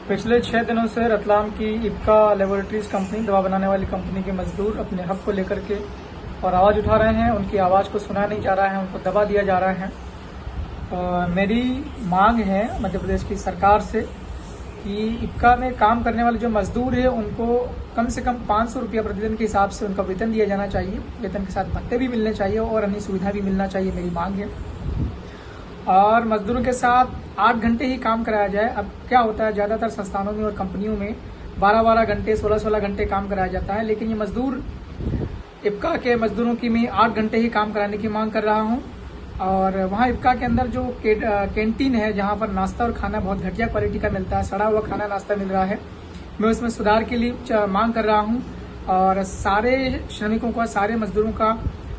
पिछले 6 दिनों से रतलाम की इप्का लेबोरेटरीज कंपनी, दवा बनाने वाली कंपनी के मजदूर अपने हक को लेकर के और आवाज़ उठा रहे हैं। उनकी आवाज़ को सुना नहीं जा रहा है, उनको दबा दिया जा रहा है। मेरी मांग है मध्य प्रदेश की सरकार से कि इप्का में काम करने वाले जो मजदूर हैं उनको कम से कम 500 रुपया प्रतिदिन के हिसाब से उनका वेतन दिया जाना चाहिए। वेतन के साथ भत्ते भी मिलने चाहिए और अन्य सुविधा भी मिलना चाहिए, मेरी मांग है। और मजदूरों के साथ 8 घंटे ही काम कराया जाए। अब क्या होता है, ज़्यादातर संस्थानों में और कंपनियों में 12-12 घंटे, 16-16 घंटे काम कराया जाता है, लेकिन ये मजदूर इप्का के मजदूरों की मैं 8 घंटे ही काम कराने की मांग कर रहा हूँ। और वहाँ इप्का के अंदर जो कैंटीन है, जहाँ पर नाश्ता और खाना बहुत घटिया क्वालिटी का मिलता है, सड़ा हुआ खाना नाश्ता मिल रहा है, मैं उसमें सुधार के लिए मांग कर रहा हूँ। और सारे श्रमिकों का, सारे मजदूरों का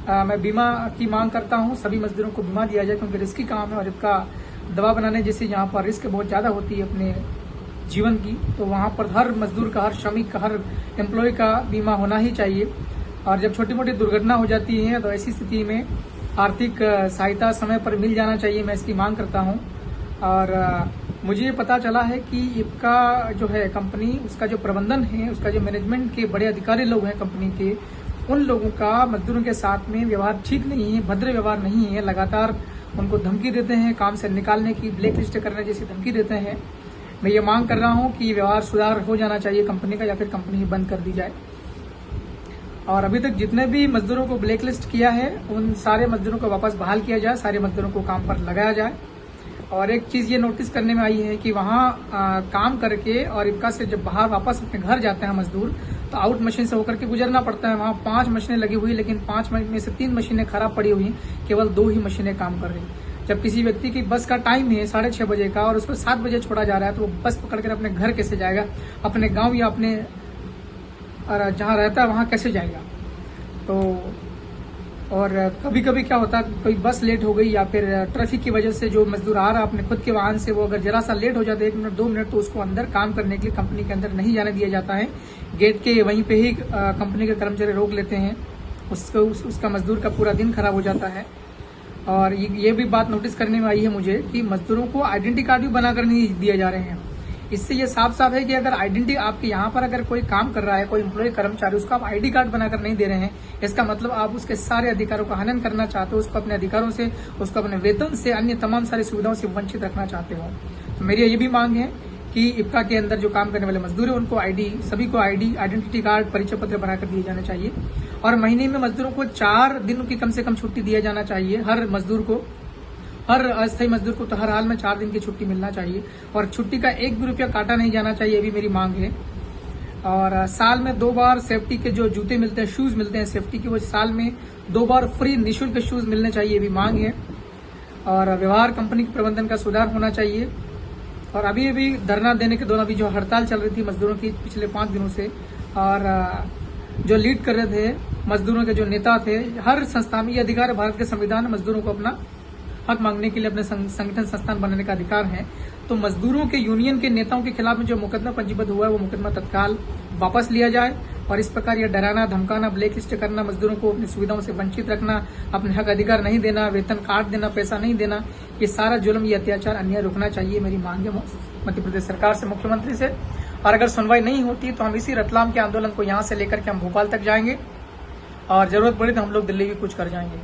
मैं बीमा की मांग करता हूँ। सभी मजदूरों को बीमा दिया जाए, क्योंकि रिस्की काम है और इप्का दवा बनाने जैसे यहाँ पर रिस्क बहुत ज़्यादा होती है अपने जीवन की, तो वहाँ पर हर मजदूर का, हर श्रमिक का, हर एम्प्लॉय का बीमा होना ही चाहिए। और जब छोटी मोटी दुर्घटना हो जाती है तो ऐसी स्थिति में आर्थिक सहायता समय पर मिल जाना चाहिए, मैं इसकी मांग करता हूँ। और मुझे पता चला है कि इप्का जो है कंपनी, उसका जो प्रबंधन है, उसका जो मैनेजमेंट के बड़े अधिकारी लोग हैं कंपनी के, उन लोगों का मजदूरों के साथ में व्यवहार ठीक नहीं है, भद्र व्यवहार नहीं है। लगातार उनको धमकी देते हैं, काम से निकालने की, ब्लैक लिस्ट करने जैसी धमकी देते हैं। मैं ये मांग कर रहा हूँ कि व्यवहार सुधार हो जाना चाहिए कंपनी का, या फिर कंपनी ही बंद कर दी जाए। और अभी तक जितने भी मजदूरों को ब्लैक लिस्ट किया है, उन सारे मजदूरों को वापस बहाल किया जाए, सारे मजदूरों को काम पर लगाया जाए। और एक चीज ये नोटिस करने में आई है कि वहाँ काम करके और इप्का से जब बाहर वापस अपने घर जाते हैं मजदूर, तो आउट मशीन से होकर के गुजरना पड़ता है। वहाँ 5 मशीनें लगी हुई, लेकिन 5 में से 3 मशीनें खराब पड़ी हुई, केवल 2 ही मशीनें काम कर रही। जब किसी व्यक्ति की बस का टाइम है 6:30 बजे का और उसको 7 बजे छोड़ा जा रहा है, तो वो बस पकड़कर अपने घर कैसे जाएगा, अपने गाँव या अपने जहाँ रहता है वहाँ कैसे जाएगा। तो और कभी कभी क्या होता है, कोई बस लेट हो गई या फिर ट्रैफिक की वजह से जो मजदूर आ रहा है अपने खुद के वाहन से, वो अगर जरा सा लेट हो जाता है 1 मिनट 2 मिनट, तो उसको अंदर काम करने के लिए कंपनी के अंदर नहीं जाने दिया जाता है। गेट के वहीं पे ही कंपनी के कर्मचारी रोक लेते हैं, उसका मजदूर का पूरा दिन खराब हो जाता है। और ये भी बात नोटिस करने में आई है मुझे कि मजदूरों को आइडेंटिटी कार्ड भी बनाकर नहीं दिए जा रहे हैं। इससे ये साफ साफ है कि अगर आइडेंटिटी आपके यहाँ पर अगर कोई काम कर रहा है, कोई एम्प्लॉय कर्मचारी, उसको आप आईडी कार्ड बनाकर नहीं दे रहे हैं, इसका मतलब आप उसके सारे अधिकारों का हनन करना चाहते हो, उसको अपने अधिकारों से, उसको अपने वेतन से, अन्य तमाम सारी सुविधाओं से वंचित रखना चाहते हो। तो मेरी ये भी मांग है कि इप्का के अंदर जो काम करने वाले मजदूर है उनको सभी को आइडेंटिटी कार्ड, परिचय पत्र बनाकर दिए जाने चाहिए। और महीने में मजदूरों को 4 दिन की कम से कम छुट्टी दिया जाना चाहिए। हर मजदूर को, हर अस्थायी मजदूर को तो हर हाल में 4 दिन की छुट्टी मिलना चाहिए। और छुट्टी का 1 भी रुपया काटा नहीं जाना चाहिए, ये भी मेरी मांग है। और साल में 2 बार सेफ्टी के जो जूते मिलते हैं, शूज मिलते हैं सेफ्टी के, वो साल में 2 बार फ्री निःशुल्क शूज मिलने चाहिए, ये भी मांग है। और व्यवहार कंपनी के प्रबंधन का सुधार होना चाहिए। और अभी धरना देने के दौरान अभी जो हड़ताल चल रही थी मजदूरों की पिछले 5 दिनों से, और जो लीड कर रहे थे मजदूरों के जो नेता थे, हर संस्थान में ये अधिकार है, भारत के संविधान में मजदूरों को अपना हक मांगने के लिए अपने संगठन संस्थान बनाने का अधिकार है। तो मजदूरों के यूनियन के नेताओं के खिलाफ में जो मुकदमा पंजीबद्ध हुआ है, वो मुकदमा तत्काल वापस लिया जाए। और इस प्रकार यह डराना, धमकाना, ब्लैक लिस्ट करना, मजदूरों को अपनी सुविधाओं से वंचित रखना, अपने हक अधिकार नहीं देना, वेतन काट देना, पैसा नहीं देना, ये सारा जुल्म, ये अत्याचार, अन्याय रुकना चाहिए। मेरी मांग है मध्य प्रदेश सरकार से, मुख्यमंत्री से। और अगर सुनवाई नहीं होती तो हम इसी रतलाम के आंदोलन को यहाँ से लेकर के हम भोपाल तक जाएंगे, और जरूरत पड़ी तो हम लोग दिल्ली भी कुछ कर जाएंगे।